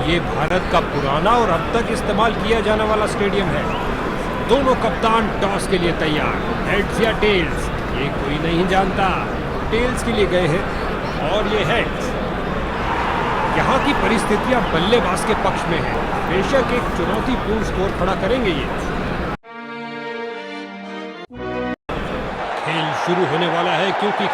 ये भारत का पुराना और अब तक इस्तेमाल किया जाने वाला स्टेडियम है। दोनों कप्तान टॉस के लिए तैयार। हेड्स या टेल्स, ये कोई नहीं जानता। टेल्स के लिए गए हैं और ये हेड्स। यहाँ की परिस्थितियां बल्लेबाज के पक्ष में है। बेशक एक चुनौतीपूर्ण स्कोर खड़ा करेंगे ये। खेल शुरू होने वाला है क्योंकि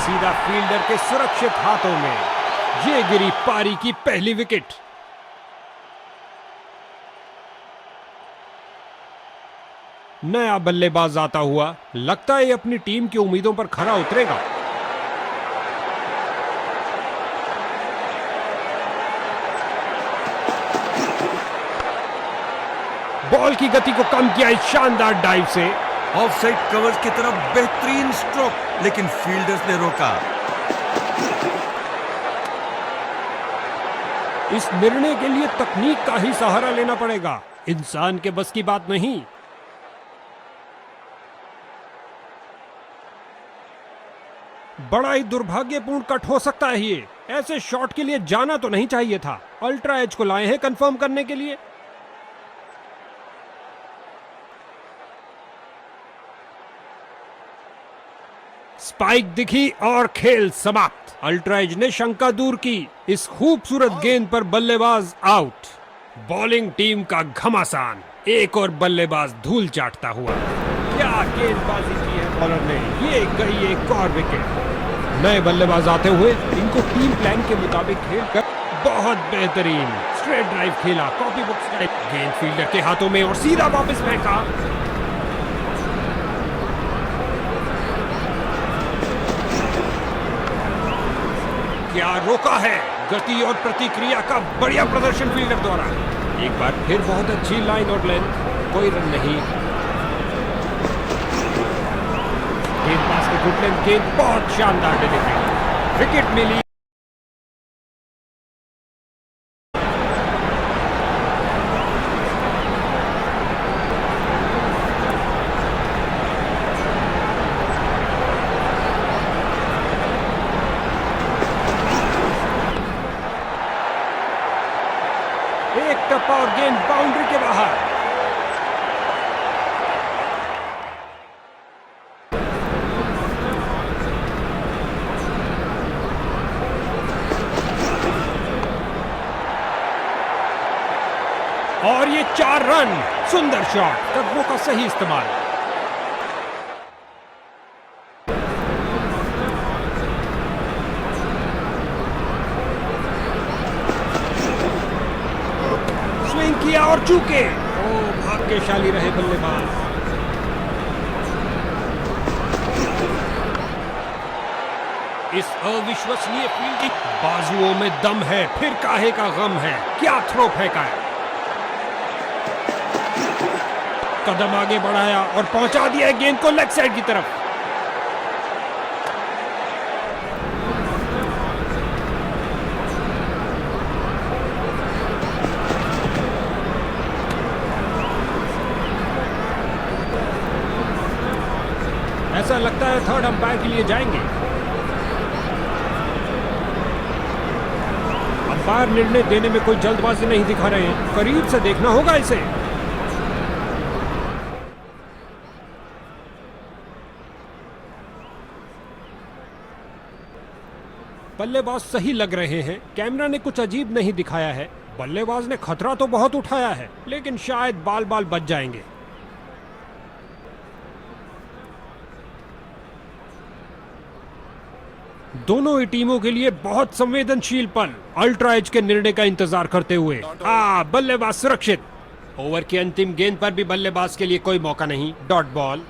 सीधा फील्डर के सुरक्षित हाथों में। ये गिरी पारी की पहली विकेट। नया बल्लेबाज आता हुआ, लगता है ये अपनी टीम की उम्मीदों पर खरा उतरेगा। बॉल की गति को कम किया इस शानदार डाइव से। ऑफसाइड कवर की तरफ बेहतरीन स्ट्रोक, लेकिन फील्डर्स ने रोका। इस निर्णय के लिए तकनीक का ही सहारा लेना पड़ेगा, इंसान के बस की बात नहीं। बड़ा ही दुर्भाग्यपूर्ण कट हो सकता है ये। ऐसे शॉट के लिए जाना तो नहीं चाहिए था। अल्ट्रा एज को लाए हैं कंफर्म करने के लिए। स्पाइक दिखी और खेल समाप्त। अल्ट्रा एज ने शंका दूर की। इस खूबसूरत गेंद पर बल्लेबाज आउट। बॉलिंग टीम का घमासान। एक और बल्लेबाज धूल चाटता हुआ। क्या गेंदबाजी की है बॉलर ने। ये गई एक और विकेट। नए बल्लेबाज आते हुए इनको टीम प्लान के मुताबिक खेलकर बहुत बेहतरीन स्ट्रेट ड्राइव खेला। Copy book style. गेंद फील्डर के हाथों में और सीधा वापस फेंका। क्या रोका है। गति और प्रतिक्रिया का बढ़िया प्रदर्शन फील्डर द्वारा। एक बार फिर बहुत अच्छी लाइन और लेंथ। कोई रन नहीं। गेंदबाज के गुड लेंथ गेंद, बहुत शानदार डिलीवरी। विकेट मिली। एक टप्पा और गेंद बाउंड्री के बाहर। और ये 4 रन। सुंदर शॉट। कदमों का सही इस्तेमाल। किया और चूके। ओ, भाग्यशाली रहे बल्लेबाज। इस अविश्वसनीय फील्डिंग। बाजुओं में दम है, फिर काहे का गम है। क्या थ्रो फेंका है। कदम आगे बढ़ाया और पहुंचा दिया गेंद को लेग साइड की तरफ। ऐसा लगता है थर्ड अंपायर के लिए जाएंगे। अंपायर निर्णय देने में कोई जल्दबाजी नहीं दिखा रहे हैं। करीब से देखना होगा इसे। बल्लेबाज सही लग रहे हैं। कैमरा ने कुछ अजीब नहीं दिखाया है। बल्लेबाज ने खतरा तो बहुत उठाया है, लेकिन शायद बाल बाल बच जाएंगे। दोनों ही टीमों के लिए बहुत संवेदनशील पल। अल्ट्रा एज के निर्णय का इंतजार करते हुए। बल्लेबाज सुरक्षित। ओवर की अंतिम गेंद पर भी बल्लेबाज के लिए कोई मौका नहीं। Dot ball.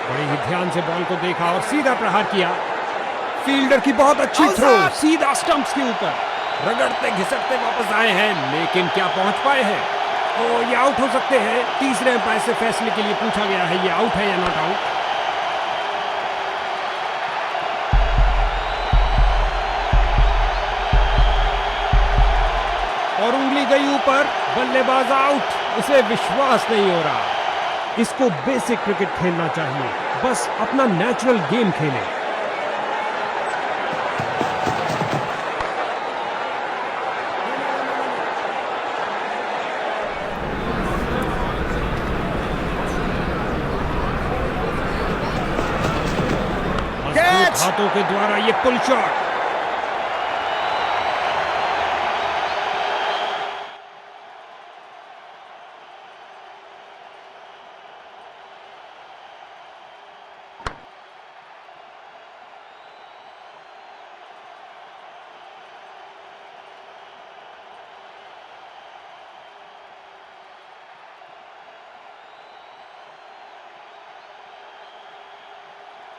बड़े ही ध्यान से बॉल को देखा और सीधा प्रहार किया। फील्डर की बहुत अच्छी थ्रो, सीधा स्टंप्स के ऊपर। रगड़ते घिसटते वापस आए हैं, लेकिन क्या पहुंच पाए हैं? ओ, ये आउट हो सकते हैं। तीसरे अंपायर से फैसले के लिए पूछा गया है, ये आउट है या नॉट आउट। और उंगली गई ऊपर, बल्लेबाज आउट। उसे विश्वास नहीं हो रहा। इसको बेसिक क्रिकेट खेलना चाहिए, बस अपना नेचुरल गेम खेले। मजबूत हाथों के द्वारा ये पुल शॉट।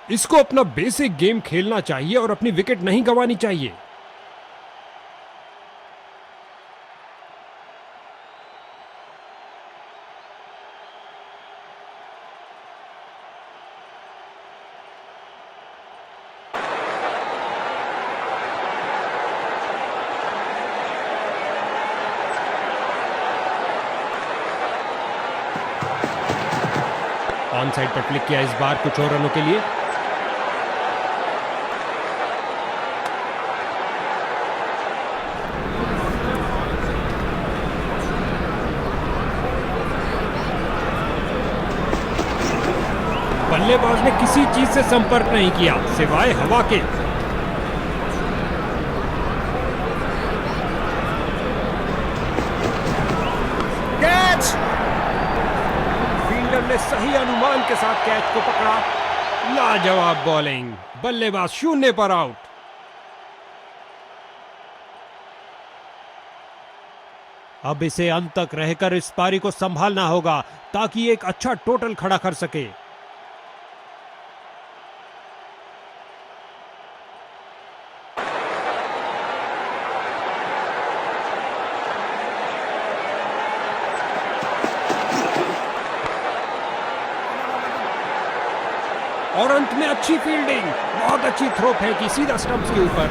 इसको अपना बेसिक गेम खेलना चाहिए और अपनी विकेट नहीं गंवानी चाहिए। ऑन साइड पर क्लिक किया इस बार कुछ और रनों के लिए। बल्लेबाज ने किसी चीज से संपर्क नहीं किया सिवाय हवा के। कैच! फील्डर ने सही अनुमान के साथ कैच को पकड़ा। लाजवाब बॉलिंग। बल्लेबाज 0 पर आउट। अब इसे अंत तक रहकर इस पारी को संभालना होगा ताकि एक अच्छा टोटल खड़ा कर सके। और अंत में अच्छी फील्डिंग, बहुत अच्छी थ्रो फेंकी सीधा स्टंप्स के ऊपर।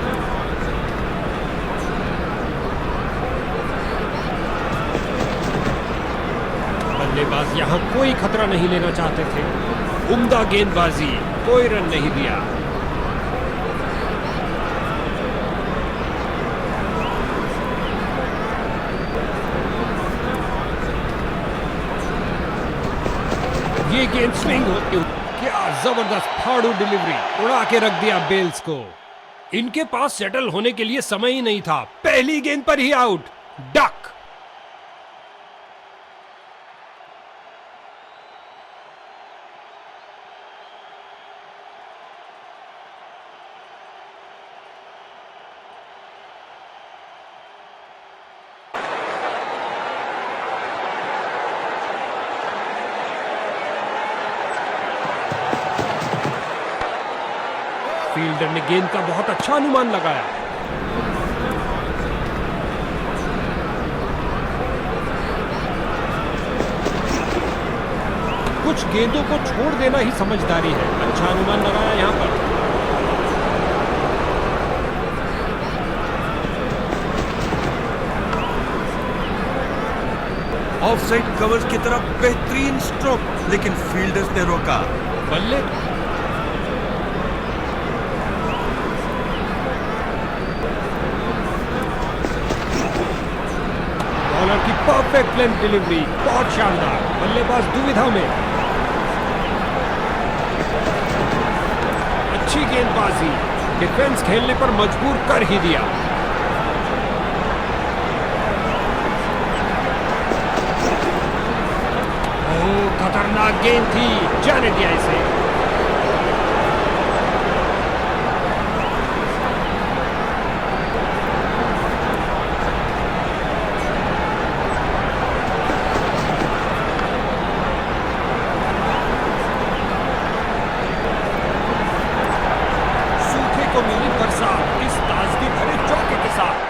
बल्लेबाज यहां कोई खतरा नहीं लेना चाहते थे। उम्दा गेंदबाजी, कोई रन नहीं दिया। ये गेंद स्विंग होती, क्या जबरदस्त फाड़ू डिलीवरी, उड़ा के रख दिया बेल्स को। इनके पास सेटल होने के लिए समय ही नहीं था, पहली गेंद पर ही आउट। डक। फील्डर ने गेंद का बहुत अच्छा अनुमान लगाया। कुछ गेंदों को छोड़ देना ही समझदारी है। अच्छा अनुमान लगाया यहां पर। ऑफसाइड कवर की तरफ बेहतरीन स्ट्रोक, लेकिन फील्डर्स ने रोका। बल्ले बॉलर की परफेक्ट लेंथ डिलीवरी, बहुत शानदार। बल्लेबाज दुविधा में। अच्छी गेंदबाजी, डिफेंस खेलने पर मजबूर कर ही दिया। ओह, खतरनाक गेंद थी, जाने दिया इसे। सूखे को मिली बरसात, इस ताजगी भरे चौके के साथ।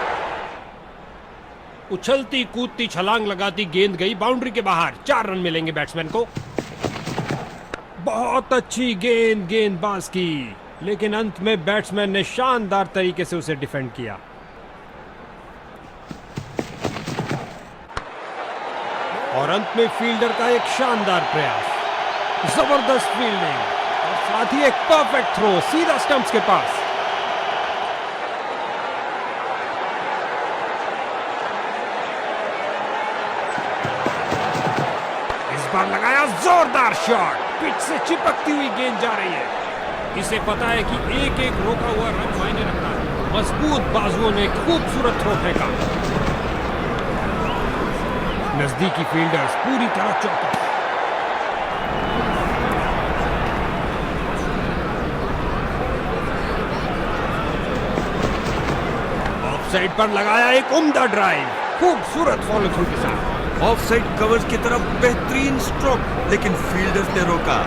उछलती कूदती छलांग लगाती गेंद गई बाउंड्री के बाहर। 4 रन मिलेंगे बैट्समैन को। बहुत अच्छी गेंद गेंदबाज की, लेकिन अंत में बैट्समैन ने शानदार तरीके से उसे डिफेंड किया। और अंत में फील्डर का एक शानदार प्रयास, जबरदस्त फील्डिंग और साथ ही एक परफेक्ट थ्रो सीधा स्टंप्स के पास। इस बार लगाया जोरदार शॉट, पिच से चिपकती हुई गेंद जा रही है। इसे पता है कि एक एक रोका हुआ रन मायने रखता है। मजबूत बाजुओं ने खूबसूरत थ्रो फेंका। नजदीकी फील्डर्स पूरी तरह चौकस। ऑफसाइड पर लगाया एक उम्दा ड्राइव, खूबसूरत फॉलो थ्रू के साथ। ऑफसाइड कवर्स की तरफ बेहतरीन स्ट्रोक, लेकिन फील्डर्स ने रोका।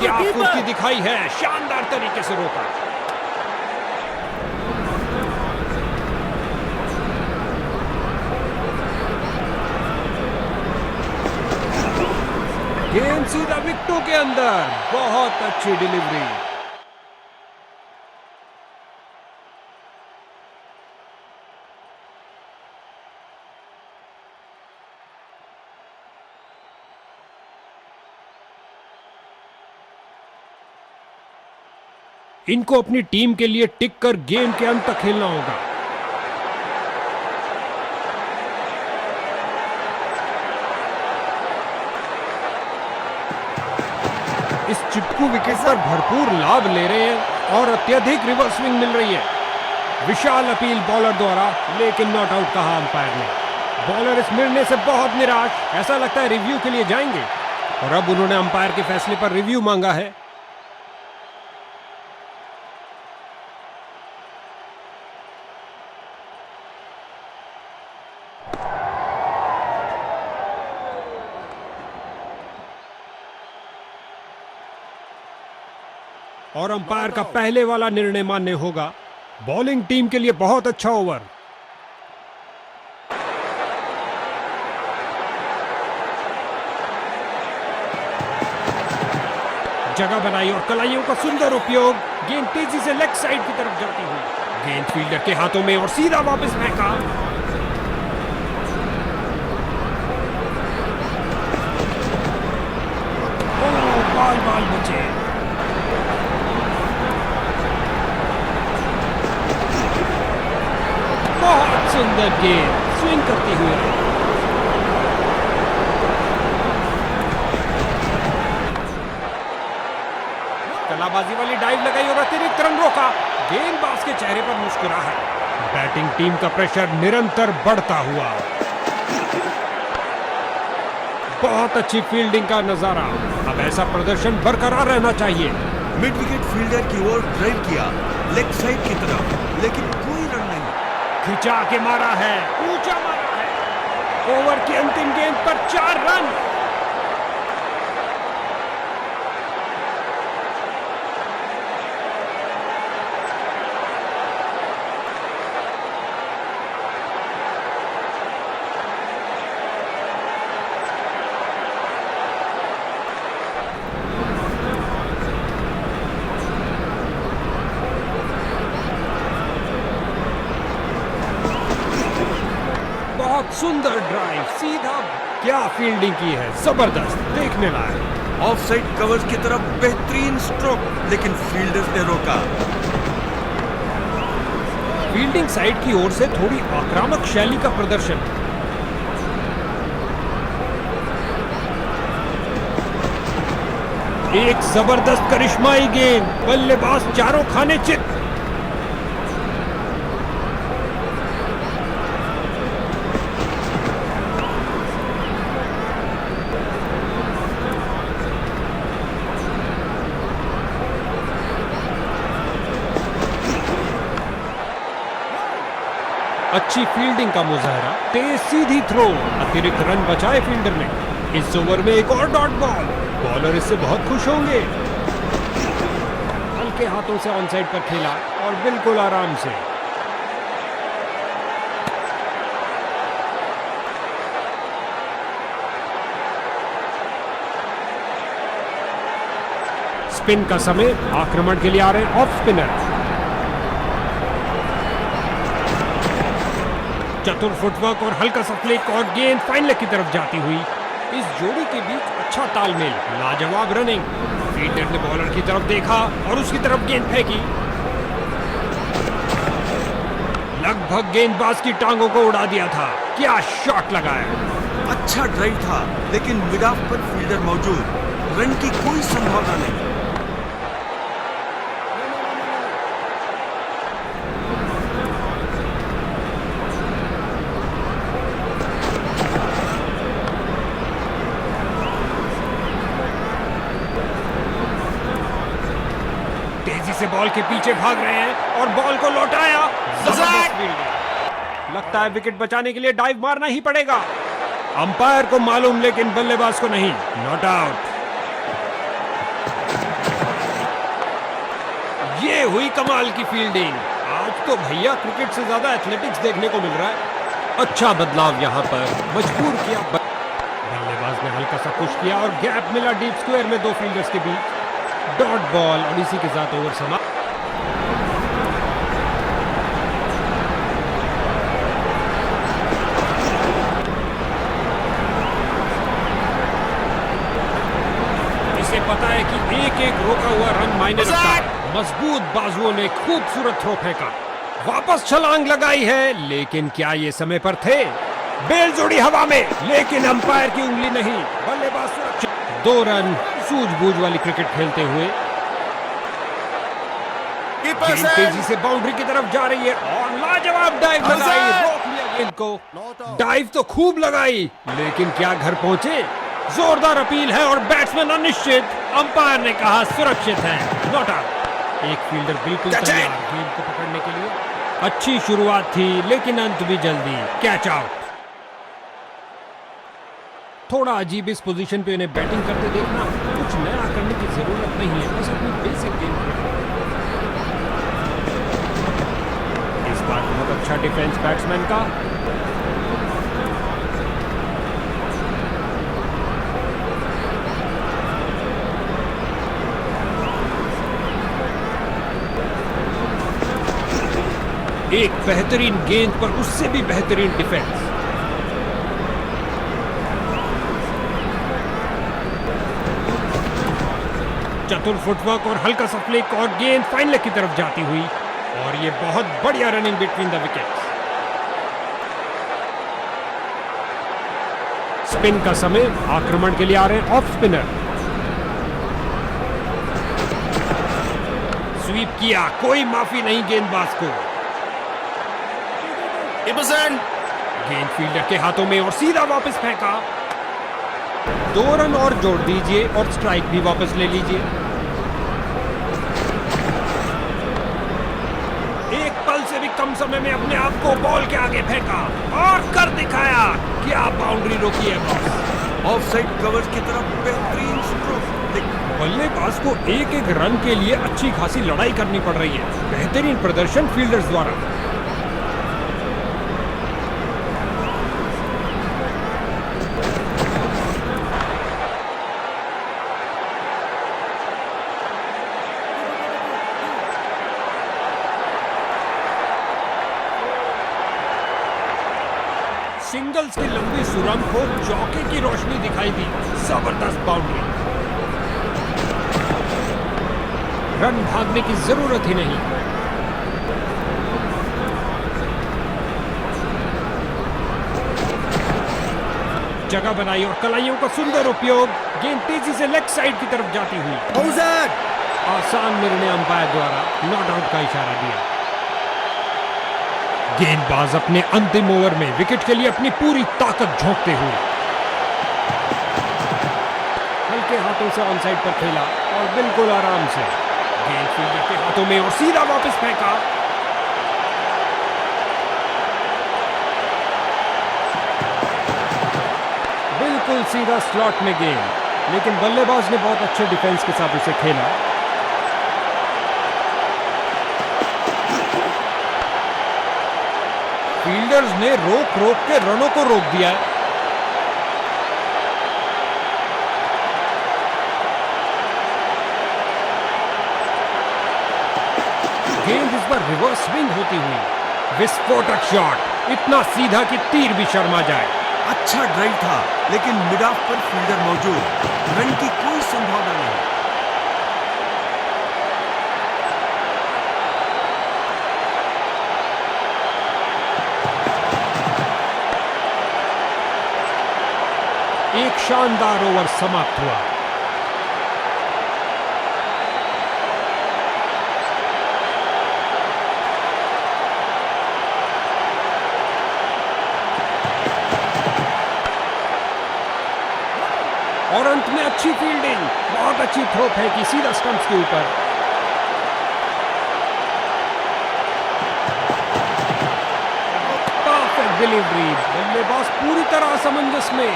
क्या फुर्ती दिखाई है, शानदार तरीके से रोका। गेंद सीधा विकेटों के अंदर, बहुत अच्छी डिलीवरी। इनको अपनी टीम के लिए टिक कर गेम के अंत तक खेलना होगा। इस चिपकू विकेट पर भरपूर लाभ ले रहे हैं और अत्यधिक रिवर्स स्विंग मिल रही है। विशाल अपील बॉलर द्वारा, लेकिन नॉट आउट कहा अंपायर ने। बॉलर इस निर्णय से बहुत निराश, ऐसा लगता है रिव्यू के लिए जाएंगे और अब उन्होंने अंपायर के फैसले पर रिव्यू मांगा है। और अंपायर का पहले वाला निर्णय मान्य होगा। बॉलिंग टीम के लिए बहुत अच्छा ओवर। जगह बनाई और कलाइयों का सुंदर उपयोग। गेंद तेजी से लेग साइड की तरफ जाती हुई, गेंद फील्डर के हाथों में और सीधा वापस फेंका। बाल बाल बचे। बहुत सुंदर गेंद स्विंग करती हुई। कलाबाजी वाली डाइव लगाई और अतिरिक्त रन रोका। गेंदबाज के चेहरे पर मुस्कुराहट। बैटिंग टीम का प्रेशर निरंतर बढ़ता हुआ। बहुत अच्छी फील्डिंग का नजारा। अब ऐसा प्रदर्शन बरकरार रहना चाहिए। मिड विकेट फील्डर की ओर ड्राइव किया, लेग साइड की तरफ, लेकिन कोई रन नहीं। खिंचा के मारा है, ऊंचा मारा है। ओवर की अंतिम गेंद पर 4 रन। बहुत सुंदर ड्राइव, सीधा। क्या फील्डिंग की है, जबरदस्त, देखने लायक। ऑफसाइड कवर्स की तरफ बेहतरीन स्ट्रोक, लेकिन फील्डर्स ने रोका। फील्डिंग साइड की ओर से थोड़ी आक्रामक शैली का प्रदर्शन। एक जबरदस्त करिश्माई गेंद, बल्लेबाज चारों खाने चित। अच्छी फील्डिंग का मुजाहरा, तेज सीधी थ्रो, अतिरिक्त रन बचाए फील्डर ने। इस ओवर में एक और डॉट बॉल। बॉलर इससे बहुत खुश होंगे। हल्के हाथों से ऑन साइड पर खेला और बिल्कुल आराम से। स्पिन का समय, आक्रमण के लिए आ रहे हैं ऑफ स्पिनर। चतुर फुटवर्क और हल्का सा फ्लिक और गेंद फाइन लेग की तरफ जाती हुई। इस जोड़ी के बीच अच्छा तालमेल, लाजवाब रनिंग। फील्डर ने बॉलर की तरफ देखा और उसकी तरफ गेंद फेंकी। लगभग गेंदबाज की टांगों को उड़ा दिया था। क्या शॉट लगाया! अच्छा ड्राइव था, लेकिन मिड ऑफ पर फील्डर मौजूद, रन की कोई संभावना नहीं। तेजी से बॉल के पीछे भाग रहे हैं और बॉल को लौटाया। जबरदस्त फील्डिंग। लगता है विकेट बचाने के लिए डाइव मारना ही पड़ेगा। अंपायर को मालूम, लेकिन बल्लेबाज को नहीं। Not out. ये हुई कमाल की फील्डिंग। आज तो भैया क्रिकेट से ज्यादा एथलेटिक्स देखने को मिल रहा है। अच्छा बदलाव यहां पर मजबूर किया। बल्लेबाज ने हल्का सा पुश किया और गैप मिला डीप स्क्वायर में दो फील्डर्स के बीच। डॉट बॉल और इसी के साथ ओवर समाप्त। इसे पता है कि एक एक रोका हुआ रन मायने रखता है। मजबूत बाजुओं ने खूबसूरत थ्रो फेंका। वापस छलांग लगाई है, लेकिन क्या ये समय पर थे? बेल जोड़ी हवा में, लेकिन अंपायर की उंगली नहीं। बल्लेबाज सुरक्षित। 2 रन। सूझबूझ वाली क्रिकेट खेलते हुए गेंद तेजी से बाउंड्री की तरफ जा रही है और लाजवाब डाइव लगाई। रोक लिया गेंद को। डाइव तो खूब लगाई, लेकिन क्या घर पहुंचे? जोरदार अपील है और बैट्समैन अनिश्चित। अंपायर ने कहा सुरक्षित है, नॉट आउट। एक फील्डर बिल्कुल तैयार गेंद को पकड़ने के लिए। अच्छी शुरुआत थी, लेकिन अंत भी जल्दी। Catch out. थोड़ा अजीब इस पोजीशन पे उन्हें बैटिंग करते देखना। कुछ नया करने की जरूरत नहीं है, बस अपनी बेसिक गेम खेलें। इस बार बहुत अच्छा डिफेंस बैट्समैन का। एक बेहतरीन गेंद पर उससे भी बेहतरीन डिफेंस। चतुर फुटवर्क और हल्का सा फ्लिक और गेंद फाइन लेग की तरफ जाती हुई। और ये बहुत बढ़िया running between the wickets. Spin का समय, आक्रमण के लिए आ रहे हैं ऑफ स्पिनर। स्वीप किया, कोई माफी नहीं गेंदबाज को। गेंद फील्डर के हाथों में और सीधा वापस फेंका। 2 रन और जोड़ दीजिए और स्ट्राइक भी वापस ले लीजिए। एक पल से भी कम समय में अपने आप को बॉल के आगे फेंका और कर दिखाया। क्या बाउंड्री रोकी है बॉस। ऑफ साइड कवर की तरफ बेहतरीन स्ट्रोक। बल्लेबाज को एक एक रन के लिए अच्छी खासी लड़ाई करनी पड़ रही है। बेहतरीन प्रदर्शन फील्डर्स द्वारा। सिंगल्स की लंबी सुरंग को चौके की रोशनी दिखाई दी। जबरदस्त बाउंड्री। रन भागने की जरूरत ही नहीं। जगह बनाई और कलाइयों का सुंदर उपयोग। गेंद तेजी से लेग साइड की तरफ जाती हुई। आसान निर्णय अंपायर द्वारा। नॉट आउट का इशारा दिया। गेंदबाज अपने अंतिम ओवर में विकेट के लिए अपनी पूरी ताकत झोंकते हुए हल्के हाथों से ऑन साइड पर खेला और बिल्कुल आराम से। गेंद फील्डर के हाथों में और सीधा वापस फेंका। बिल्कुल सीधा स्लॉट में गेंद। लेकिन बल्लेबाज ने बहुत अच्छे डिफेंस के साथ उसे खेला। फील्डर्स ने रोक रोक के रनों को रोक दिया है। गेंद इस बार रिवर्स स्विंग होती हुई, विस्फोटक शॉट, इतना सीधा कि तीर भी शर्मा जाए। अच्छा ड्राइव था, लेकिन मिड ऑफ पर फील्डर मौजूद, रन की कोई संभावना नहीं। एक शानदार ओवर समाप्त हुआ। और अंत में अच्छी फील्डिंग, बहुत अच्छी थ्रो फेंकी सीधा स्टंप्स के ऊपर। परफेक्ट डिलीवरी, बल्लेबाज पूरी तरह असमंजस में।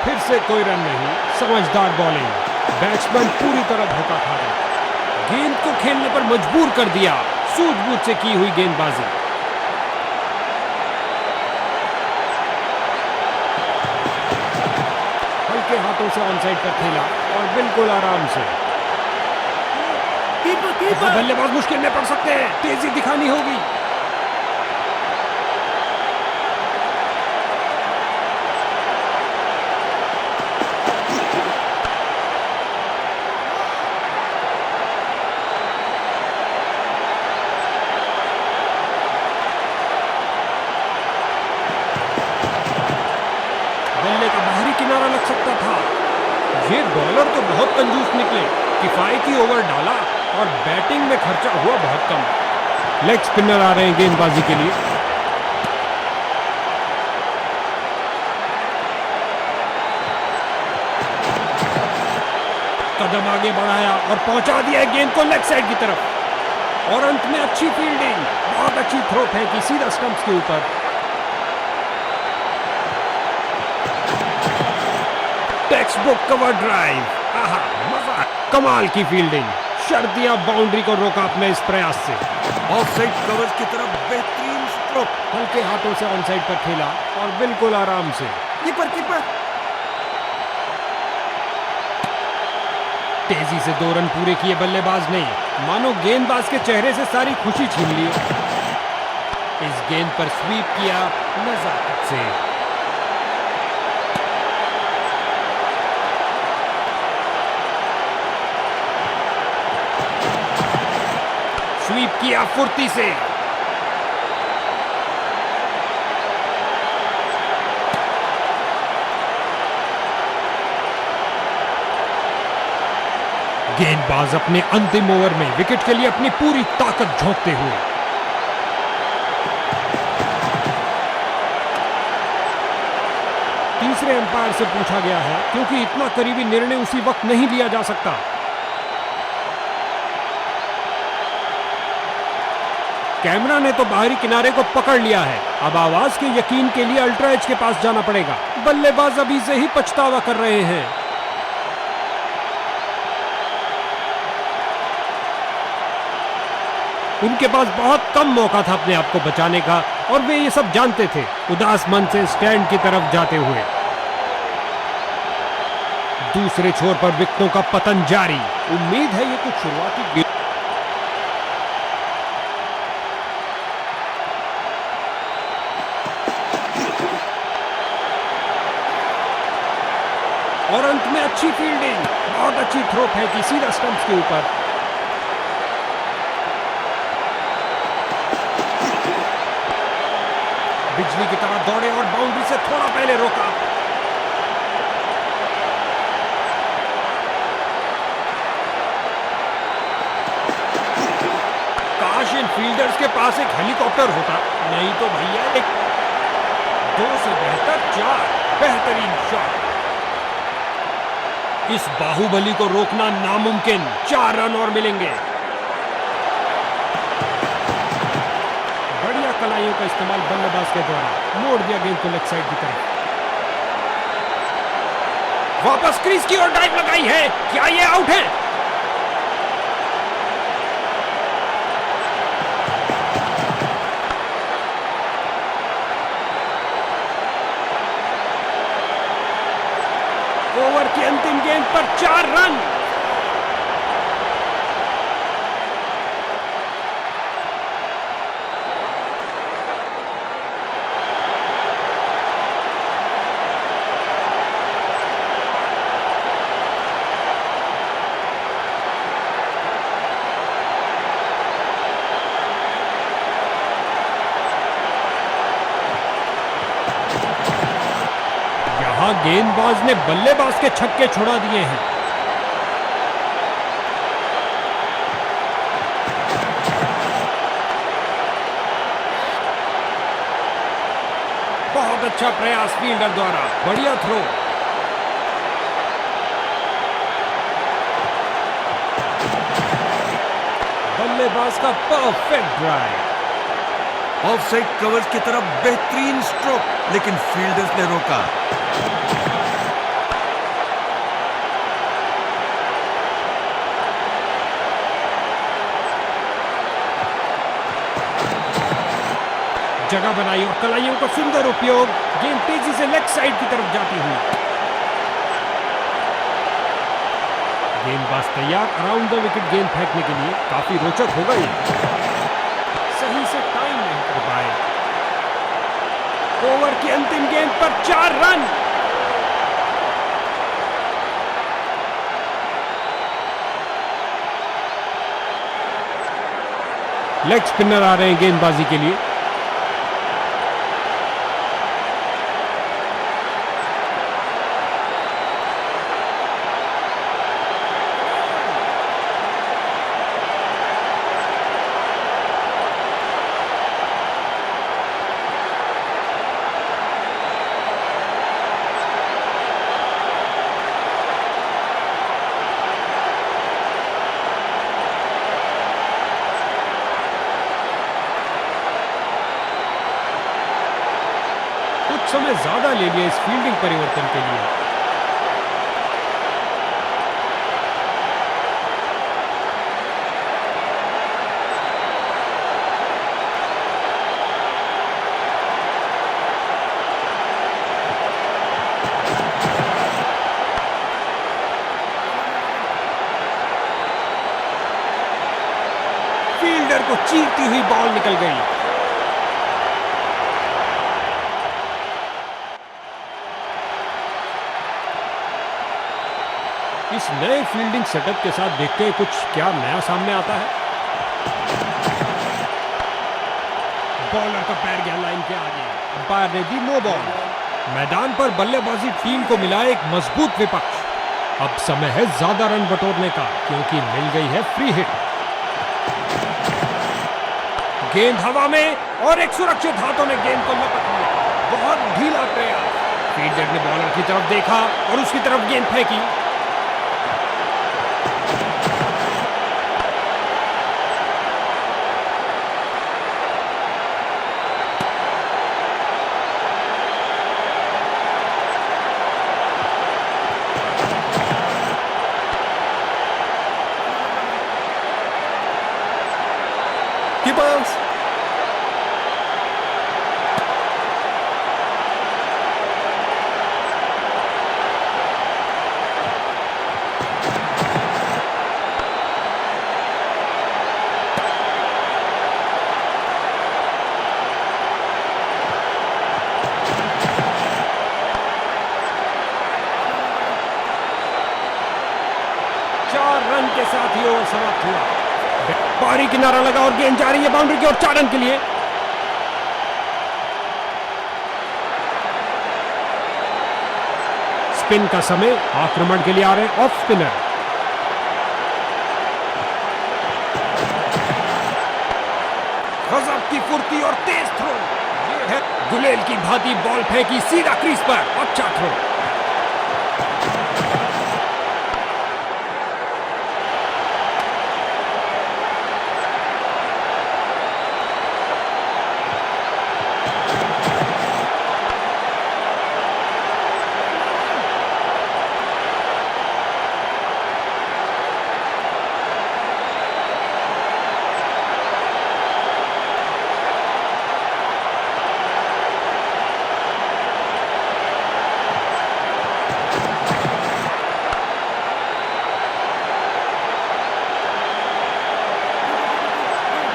फिर से कोई रन नहीं, समझदार बॉलिंग, बैट्समैन पूरी तरह धोखा खा गया। गेंद को खेलने पर मजबूर कर दिया, सूझबूझ से की हुई गेंदबाजी। हल्के हाथों से ऑन साइड पर खेला और बिल्कुल आराम से। बल्लेबाज मुश्किल में पड़ सकते हैं, तेजी दिखानी होगी। बल्ले का बाहरी किनारा लग सकता था। ये बॉलर तो बहुत कंजूस निकले, किफायती ओवर डाला और बैटिंग में खर्चा हुआ बहुत कम। लेग स्पिनर आ रहे हैं गेंदबाजी के लिए। कदम आगे बढ़ाया और पहुंचा दिया गेंद को लेग साइड की तरफ। और अंत में अच्छी फील्डिंग, बहुत अच्छी थ्रो फेंकी सीधा स्टंप्स के ऊपर। टेक्स्ट बुक कवर ड्राइव, आहा मजा, कमाल की फील्डिंग, शर्तिया बाउंड्री को रोका अपने इस प्रयास से। ऑफ साइड कवर की तरफ बेहतरीन स्ट्रोक, हल्के हाथों से ऑन साइड पर खेला और बिल्कुल आराम से। कीपर तेजी से 2 रन पूरे किए बल्लेबाज ने, मानो गेंदबाज के चेहरे से सारी खुशी छीन ली। इस गेंद पर स्वीप किया नजाकत से। स्वीप किया फुर्ती से। गेंदबाज अपने अंतिम ओवर में विकेट के लिए अपनी पूरी ताकत झोंकते हुए। तीसरे अंपायर से पूछा गया है, क्योंकि इतना करीबी निर्णय उसी वक्त नहीं लिया जा सकता। कैमरा ने तो बाहरी किनारे को पकड़ लिया है, अब आवाज के यकीन के लिए अल्ट्रा एज के पास जाना पड़ेगा। बल्लेबाज अभी से ही पछतावा कर रहे हैं। उनके पास बहुत कम मौका था अपने आप को बचाने का और वे ये सब जानते थे, उदास मन से स्टैंड की तरफ जाते हुए। दूसरे छोर पर विकेटों का पतन जारी। उम्मीद है ये कुछ शुरुआती और अंत में अच्छी फील्डिंग, बहुत अच्छी थ्रो फेंकी सीधा स्टंप्स के ऊपर। बिजली की तरह दौड़े और बाउंड्री से थोड़ा पहले रोका। काश इन फील्डर्स के पास एक हेलीकॉप्टर होता, नहीं तो भैया एक 2 से बेहतर 4 बेहतरीन शॉट। इस बाहुबली को रोकना नामुमकिन। 4 रन और मिलेंगे। बढ़िया कलाइयों का इस्तेमाल बल्लेबाज के द्वारा मोड़ दिया गेंद को लेग साइड की तरफ। वापस क्रीज की ओर डाइव लगाई है, क्या ये आउट है? ओवर की अंतिम गेंद पर 4 रन। यहां गेंदबाज ने बल्लेबाज के छक्के छुड़ा दिए हैं। बहुत अच्छा प्रयास फील्डर द्वारा, बढ़िया थ्रो। बल्लेबाज का परफेक्ट ड्राइव। ऑफसाइड कवर्स की तरफ बेहतरीन स्ट्रोक, लेकिन फील्डर्स ने रोका। जगह बनाई और कलाइयों का सुंदर उपयोग। गेंद तेजी से लेग साइड की तरफ जाती हुई। गेंदबाज तैयार अराउंड द विकेट गेंद फेंकने के लिए। काफी रोचक होगा ये। सही से टाइम नहीं कर पाए। ओवर की अंतिम गेंद पर 4 रन। लेग स्पिनर आ रहे हैं गेंदबाजी के लिए। कुछ समय ज्यादा ले लिया इस फील्डिंग परिवर्तन के लिए। फील्डर को चीरती हुई बॉल निकल गई। इस नए फील्डिंग सेटअप के साथ देखते हैं कुछ क्या नया सामने आता है। बॉलर का पैर गया लाइन के आगे। अंपायर ने दी नो बॉल। मैदान पर बल्लेबाजी टीम को मिला एक मजबूत विपक्ष। अब समय है ज्यादा रन बटोरने का, क्योंकि मिल गई है फ्री हिट। गेंद हवा में और एक सुरक्षित हाथों ने गेंद को लपक लिया। बहुत ढीला प्रयास। फील्डर ने बॉलर की तरफ देखा और उसकी तरफ गेंद फेंकी। कीपर्स रन के साथ ही ओवर समाप्त हुआ। बाहरी किनारा लगा और गेंद जा रही है बाउंड्री की ओर 4 रन के लिए। स्पिन का समय। आक्रमण के लिए आ रहे ऑफ स्पिनर। गजब की फुर्ती और तेज थ्रो। ये है गुलेल की भांति बॉल फेंकी सीधा क्रीज पर। अच्छा थ्रो।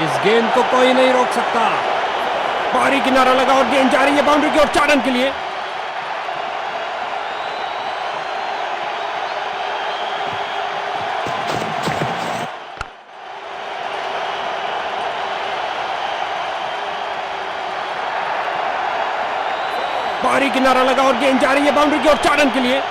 इस गेंद को कोई नहीं रोक सकता। बाहरी किनारा लगा और गेंद जा रही है बाउंड्री की ओर 4 रन के लिए। बाहरी किनारा लगा और गेंद जा रही है बाउंड्री की ओर 4 रन के लिए।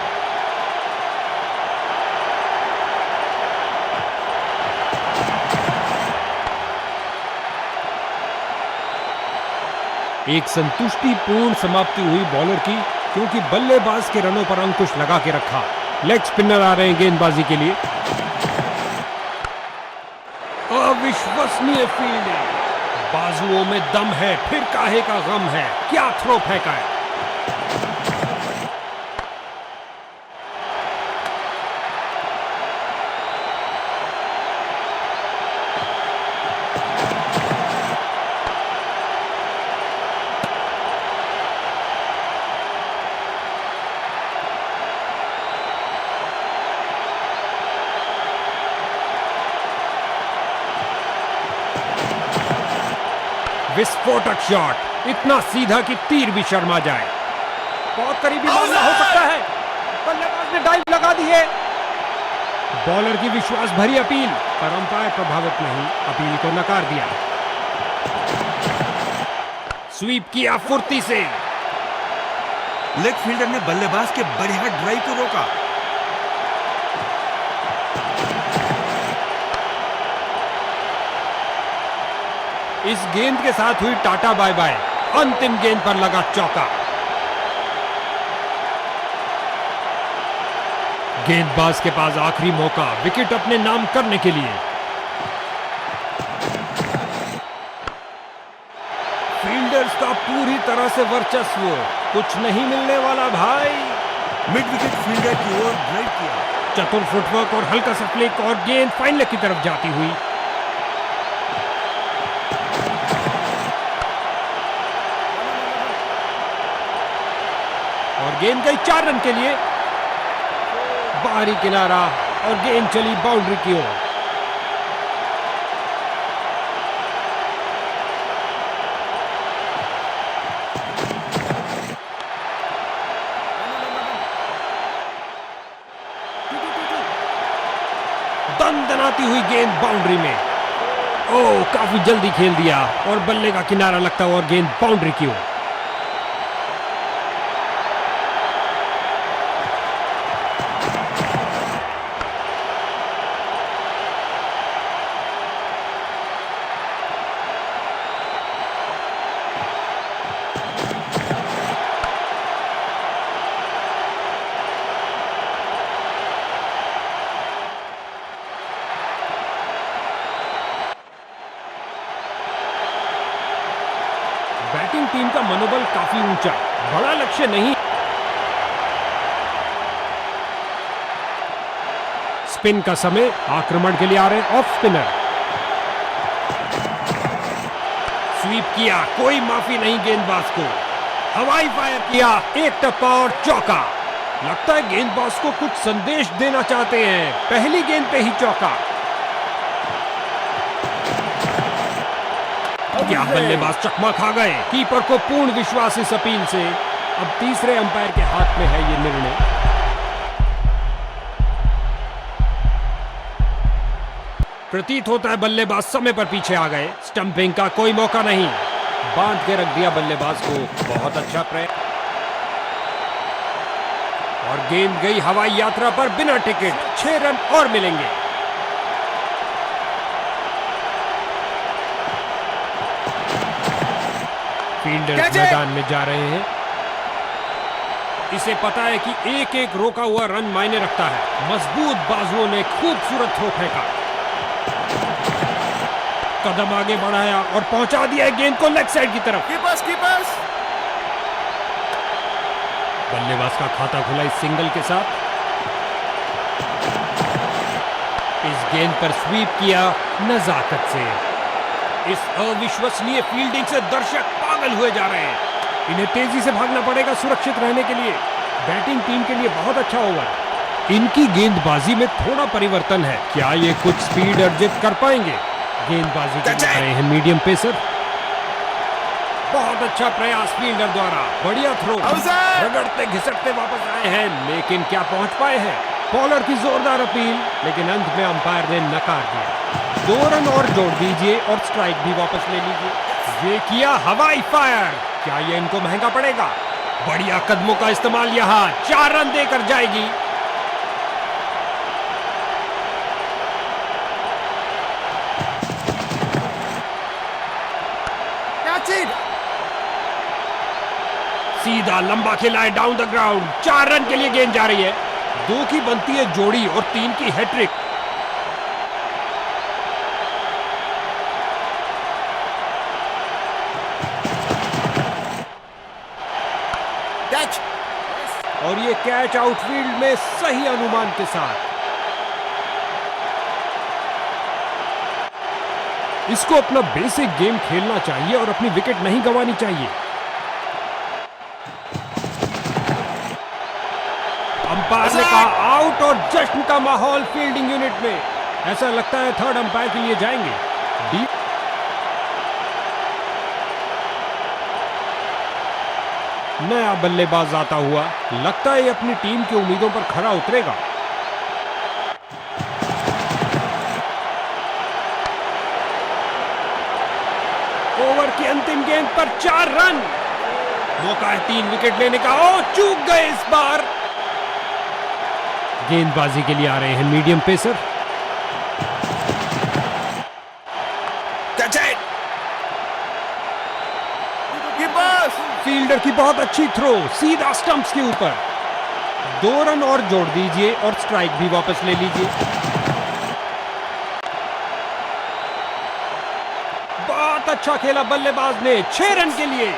एक संतुष्टिपूर्ण समाप्ति हुई बॉलर की, क्योंकि बल्लेबाज के रनों पर अंकुश लगा के रखा। लेग स्पिनर आ रहे हैं गेंदबाजी के लिए। अविश्वसनीय फील्डिंग, बाजुओं में दम है, फिर काहे का गम है। क्या थ्रो फेंका है। विस्फोटक शॉट, इतना सीधा कि तीर भी शर्मा जाए। बहुत करीबी मामला हो सकता है। बल्लेबाज ने डाइव लगा दी है। बॉलर की विश्वास भरी अपील, पर अंपायर प्रभावित नहीं, अपील को नकार दिया। स्वीप किया फुर्ती से। लेग फील्डर ने बल्लेबाज के बढ़िया ड्राइव को रोका। इस गेंद के साथ हुई टाटा बाय बाय। अंतिम गेंद पर लगा चौका। गेंदबाज के पास आखिरी मौका विकेट अपने नाम करने के लिए। फील्डर्स का पूरी तरह से वर्चस्व, कुछ नहीं मिलने वाला भाई। मिड विकेट फील्डर की ओर ड्राइव किया। चतुर फुटवर्क और हल्का सा फ्लिक और गेंद फाइन लेग की तरफ जाती हुई। और गेंद गई 4 रन के लिए। बाहरी किनारा और गेंद चली बाउंड्री की ओर। दंदनाती हुई गेंद बाउंड्री में। ओह, काफी जल्दी खेल दिया और बल्ले का किनारा लगता हुआ गेंद बाउंड्री की ओर। बैटिंग टीम का मनोबल काफी ऊंचा, बड़ा लक्ष्य नहीं। स्पिन का समय, आक्रमण के लिए आ रहे ऑफ स्पिनर। स्वीप किया, कोई माफी नहीं गेंदबाज को। हवाई फायर किया, एक टप्पा और चौका। लगता है गेंदबाज को कुछ संदेश देना चाहते हैं। पहली गेंद पे ही चौका। क्या बल्लेबाज चकमा खा गए। कीपर को पूर्ण विश्वास इस अपील से। अब तीसरे अंपायर के हाथ में है ये निर्णय। प्रतीत होता है बल्लेबाज समय पर पीछे आ गए। स्टंपिंग का कोई मौका नहीं, बांध के रख दिया बल्लेबाज को। बहुत अच्छा प्रयास। और गेंद गई हवाई यात्रा पर बिना टिकट। 6 रन और मिलेंगे। फील्डर्स मैदान में जा रहे हैं। इसे पता है कि एक एक रोका हुआ रन मायने रखता है। मजबूत बाजुओं ने खूबसूरत थ्रो फेंका। कदम आगे बढ़ाया और पहुंचा दिया गेंद को लेग साइड की तरफ। कीपर्स बल्लेबाज का खाता खुला इस सिंगल के साथ। इस गेंद पर स्वीप किया नजाकत से। इस अविश्वसनीय फील्डिंग से दर्शक पागल हुए जा रहे हैं। इन्हें तेजी से भागना पड़ेगा सुरक्षित रहने के लिए। बैटिंग टीम के लिए बहुत अच्छा ओवर। इनकी गेंदबाजी में थोड़ा परिवर्तन है। क्या ये कुछ स्पीड अर्जित कर पाएंगे? गेंदबाजी के लिए रहे हैं मीडियम पेसर। बहुत अच्छा प्रयास फील्डर द्वारा, बढ़िया थ्रो, रगड़ते घिसटते वापस आए हैं, लेकिन क्या पहुंच पाए हैं? बॉलर की जोरदार अपील, लेकिन अंत में अंपायर ने नकार दिया। 2 रन और जोड़ दीजिए और स्ट्राइक भी वापस ले लीजिए। ये किया हवाई फायर, क्या ये इनको महंगा पड़ेगा? बढ़िया कदमों का इस्तेमाल, यहाँ 4 रन देकर जाएगी। सीधा लंबा खिलाए डाउन द ग्राउंड, 4 रन के लिए गेंद जा रही है। 2 की बनती है जोड़ी और 3 की हैट्रिक। कैच, और ये कैच आउटफील्ड में सही अनुमान के साथ। इसको अपना बेसिक गेम खेलना चाहिए और अपनी विकेट नहीं गंवानी चाहिए। अंपायर ने कहा आउट और जश्न का माहौल फील्डिंग यूनिट में। ऐसा लगता है थर्ड अंपायर के लिए जाएंगे। डीप नया बल्लेबाज आता हुआ, लगता है ये अपनी टीम की उम्मीदों पर खरा उतरेगा। ओवर की अंतिम गेंद पर 4 रन। मौका है 3 विकेट लेने का। ओ, चूक गए इस बार। गेंदबाजी के लिए आ रहे हैं मीडियम पेसर। फील्डर की बहुत अच्छी थ्रो, सीधा स्टंप्स के ऊपर। 2 रन और जोड़ दीजिए और स्ट्राइक भी वापस ले लीजिए। बहुत अच्छा खेला बल्लेबाज ने, 6 रन के लिए।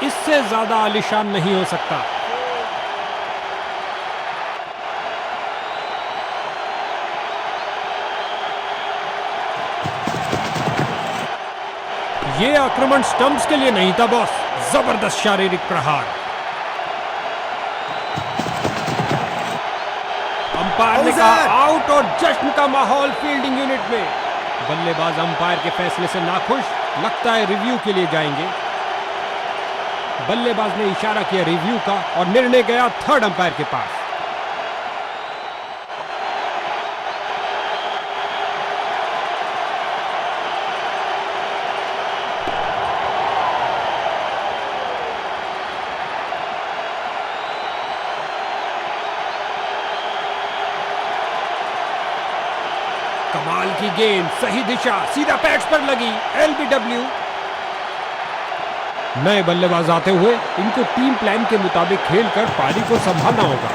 इससे ज्यादा आलीशान नहीं हो सकता। ये आक्रमण स्टंप्स के लिए नहीं था बॉस, जबरदस्त शारीरिक प्रहार। अंपायर ने कहा आउट और जश्न का माहौल फील्डिंग यूनिट में। बल्लेबाज अंपायर के फैसले से नाखुश, लगता है रिव्यू के लिए जाएंगे। बल्लेबाज ने इशारा किया रिव्यू का और निर्णय गया थर्ड अंपायर के पास। कमाल की गेंद, सही दिशा, सीधा पैड्स पर लगी। एलबीडब्ल्यू। नए बल्लेबाज आते हुए इनको टीम प्लान के मुताबिक खेलकर पारी को संभालना होगा।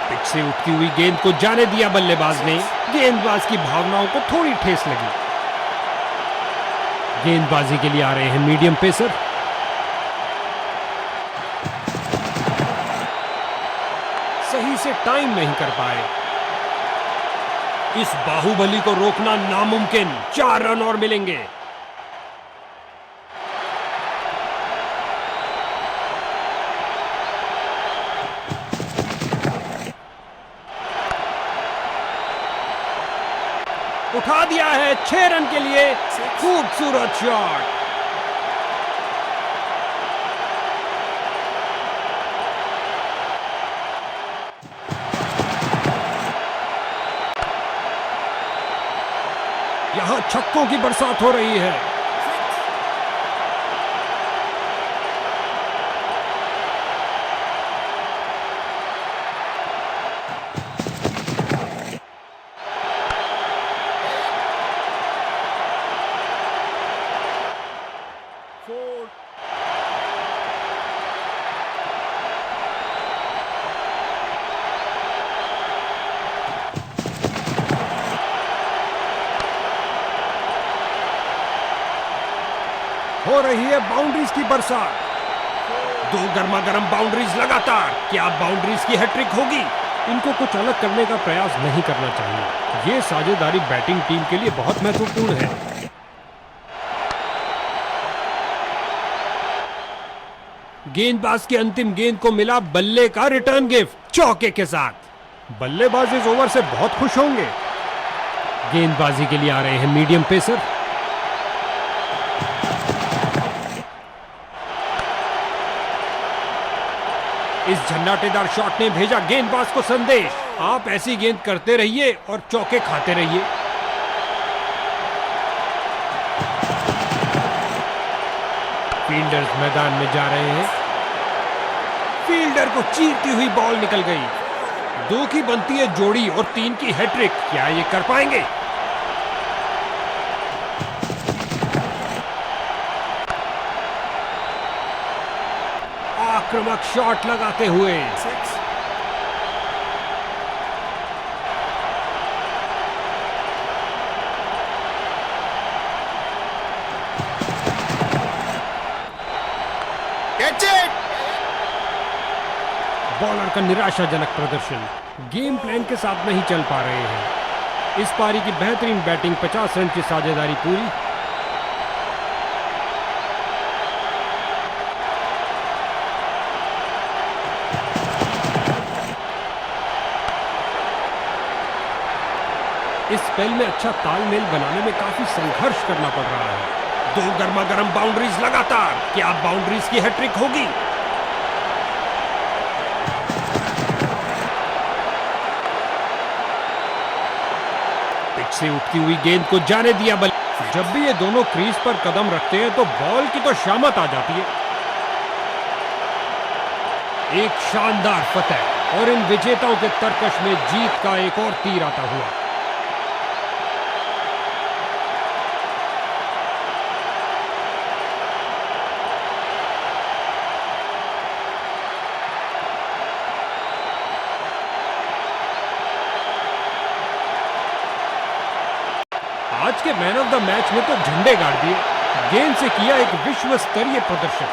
पिच से उठती हुई गेंद को जाने दिया बल्लेबाज ने। गेंदबाज की भावनाओं को थोड़ी ठेस लगी। गेंदबाजी के लिए आ रहे हैं मीडियम पेसर। सही से टाइम नहीं कर पाए। इस बाहुबली को रोकना नामुमकिन। 4 रन और मिलेंगे। उठा दिया है 6 रन के लिए। खूबसूरत शॉट। यहां छक्कों की बरसात हो रही है। हो रही है बाउंड्रीज की बरसात। 2 गर्मा गर्म बाउंड्रीज लगातार। क्या बाउंड्रीज की हैट्रिक होगी? इनको कुछ अलग करने का प्रयास नहीं करना चाहिए। ये साझेदारी बैटिंग टीम के लिए बहुत महत्वपूर्ण है। गेंदबाज की अंतिम गेंद को मिला बल्ले का रिटर्न गिफ्ट चौके के साथ। बल्लेबाज इस ओवर से बहुत खुश होंगे। गेंदबाजी के लिए आ रहे हैं मीडियम पेसर। इस झन्नाटेदार शॉट ने भेजा गेंदबाज को संदेश, आप ऐसी गेंद करते रहिए और चौके खाते रहिए। फील्डर्स मैदान में जा रहे हैं। फील्डर को चीरती हुई बॉल निकल गई। 2 की बनती है जोड़ी और 3 की हैट्रिक। क्या ये कर पाएंगे? आक्रामक शॉट लगाते हुए बॉलर का निराशाजनक प्रदर्शन। गेम प्लान के साथ नहीं चल पा रहे हैं। इस पारी की बेहतरीन बैटिंग, 50 रन की साझेदारी पूरी। इस स्पेल में अच्छा तालमेल बनाने में काफी संघर्ष करना पड़ रहा है। 2 गर्मा गर्म बाउंड्रीज लगातार। क्या बाउंड्रीज की हैट्रिक होगी? पिच से उठती हुई गेंद को जाने दिया बल्ले। जब भी ये दोनों क्रीज पर कदम रखते हैं तो बॉल की तो शामत आ जाती है। एक शानदार फतह और इन विजेताओं के तरकश में जीत का एक और तीर आता हुआ। आज के मैन ऑफ द मैच ने तो झंडे गाड़ दिए। गेंद से किया एक विश्व स्तरीय प्रदर्शन।